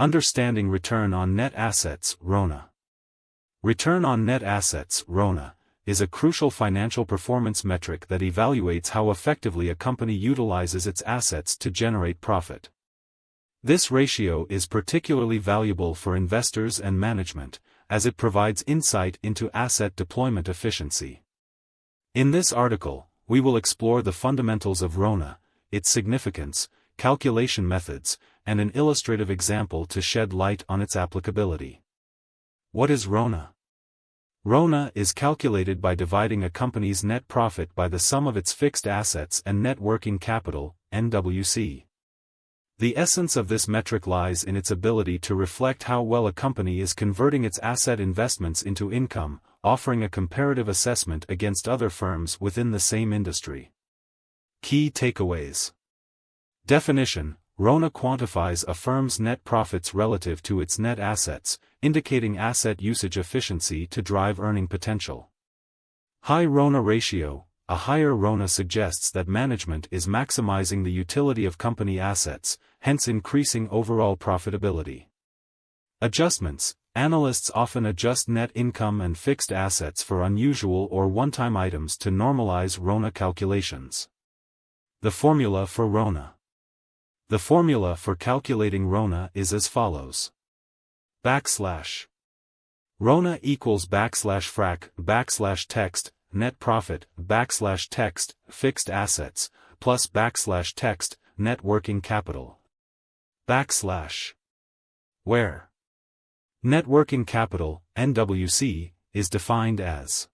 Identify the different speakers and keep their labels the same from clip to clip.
Speaker 1: Understanding return on net assets, RONA. Return on net assets, RONA, is a crucial financial performance metric that evaluates how effectively a company utilizes its assets to generate profit. This ratio is particularly valuable for investors and management, as it provides insight into asset deployment efficiency. In this article, we will explore the fundamentals of RONA, its significance, calculation methods, and an illustrative example to shed light on its applicability. What is RONA? RONA is calculated by dividing a company's net profit by the sum of its fixed assets and net working capital, NWC. The essence of this metric lies in its ability to reflect how well a company is converting its asset investments into income, offering a comparative assessment against other firms within the same industry. Key takeaways. Definition: RONA quantifies a firm's net profits relative to its net assets, indicating asset usage efficiency to drive earning potential. High RONA ratio: a higher RONA suggests that management is maximizing the utility of company assets, hence increasing overall profitability. Adjustments: analysts often adjust net income and fixed assets for unusual or one-time items to normalize RONA calculations. The formula for RONA. The formula for calculating RONA is as follows. RONA equals frac text, net profit, text, fixed assets, plus text, net working capital. Where net working capital, NWC, is defined as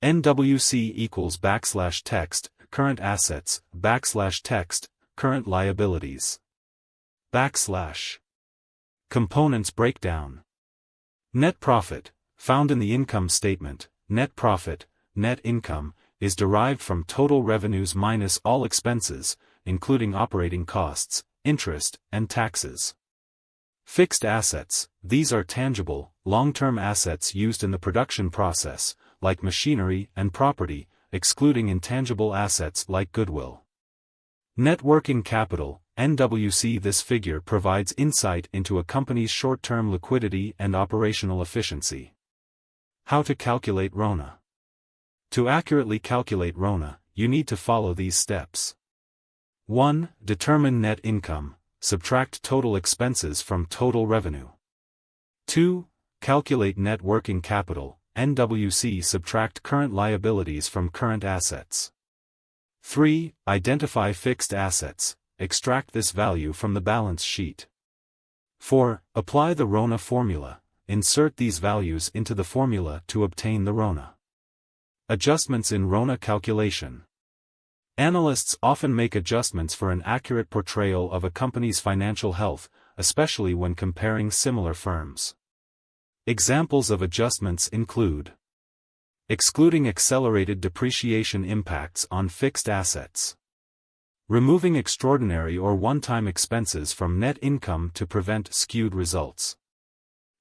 Speaker 1: NWC equals text, current assets, text, current liabilities. Components breakdown. Net profit, found in the income statement, net profit, net income, is derived from total revenues minus all expenses, including operating costs, interest, and taxes. Fixed assets: these are tangible, long-term assets used in the production process, like machinery and property, excluding intangible assets like goodwill. Net working capital, NWC. This figure provides insight into a company's short-term liquidity and operational efficiency. How to calculate RONA. To accurately calculate RONA, you need to follow these steps. 1. Determine net income. Subtract total expenses from total revenue. 2. Calculate net working capital, NWC. Subtract current liabilities from current assets. 3. Identify fixed assets. Extract this value from the balance sheet. 4. Apply the RONA formula. Insert these values into the formula to obtain the RONA. Adjustments in RONA calculation. Analysts often make adjustments for an accurate portrayal of a company's financial health, especially when comparing similar firms. Examples of adjustments include excluding accelerated depreciation impacts on fixed assets, removing extraordinary or one-time expenses from net income to prevent skewed results,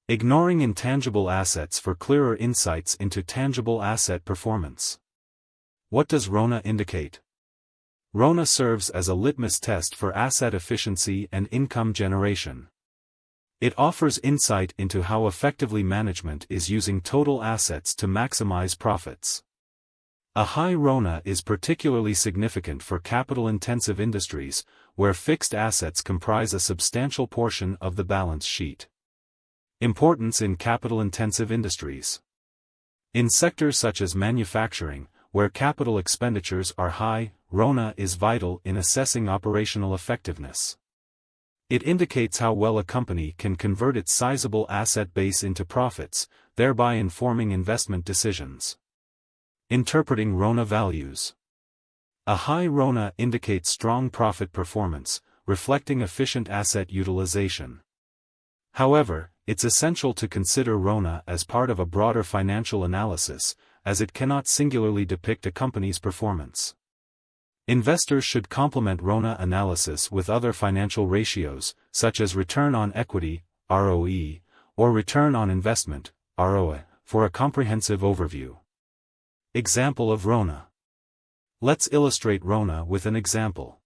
Speaker 1: ignoring intangible assets for clearer insights into tangible asset performance. What does RONA indicate? RONA serves as a litmus test for asset efficiency and income generation. It offers insight into how effectively management is using total assets to maximize profits. A high RONA is particularly significant for capital-intensive industries, where fixed assets comprise a substantial portion of the balance sheet. Importance in capital-intensive industries. In sectors such as manufacturing, where capital expenditures are high, RONA is vital in assessing operational effectiveness. It indicates how well a company can convert its sizable asset base into profits, thereby informing investment decisions. Interpreting RONA values. A high RONA indicates strong profit performance, reflecting efficient asset utilization. However, it's essential to consider RONA as part of a broader financial analysis, as it cannot singularly depict a company's performance. Investors should complement RONA analysis with other financial ratios, such as return on equity, ROE, or return on investment, ROI, for a comprehensive overview. Example of RONA. Let's illustrate RONA with an example.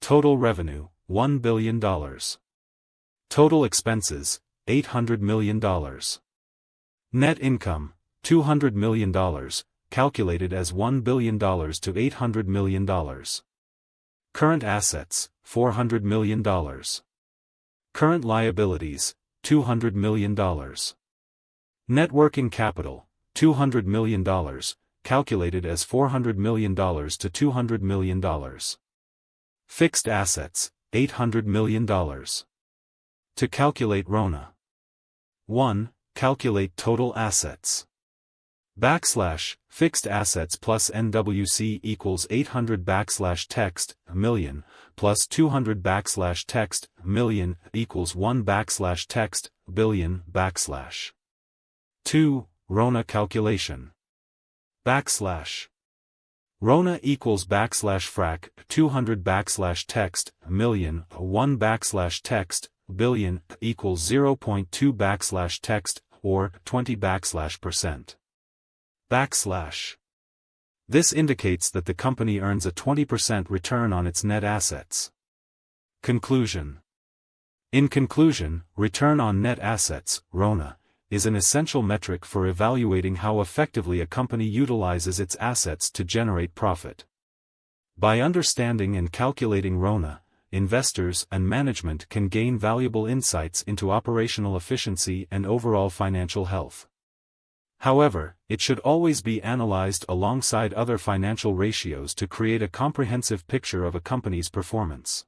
Speaker 1: Total revenue, $1 billion. Total expenses, $800 million. Net income, $200 million, calculated as $1 billion to $800 million. Current assets, $400 million. Current liabilities, $200 million. Net working capital, $200 million, calculated as $400 million to $200 million. Fixed assets, $800 million. To calculate RONA. 1. Calculate total assets. Fixed assets plus NWC equals 800 text, million, plus 200 text, million, equals 1 text, billion, . 2. RONA calculation. RONA equals frac 200 text, million, 1 text, billion, equals 0.2 text, or 20%. This indicates that the company earns a 20% return on its net assets. Conclusion. In conclusion, return on net assets, RONA, is an essential metric for evaluating how effectively a company utilizes its assets to generate profit. By understanding and calculating RONA, investors and management can gain valuable insights into operational efficiency and overall financial health. However, it should always be analyzed alongside other financial ratios to create a comprehensive picture of a company's performance.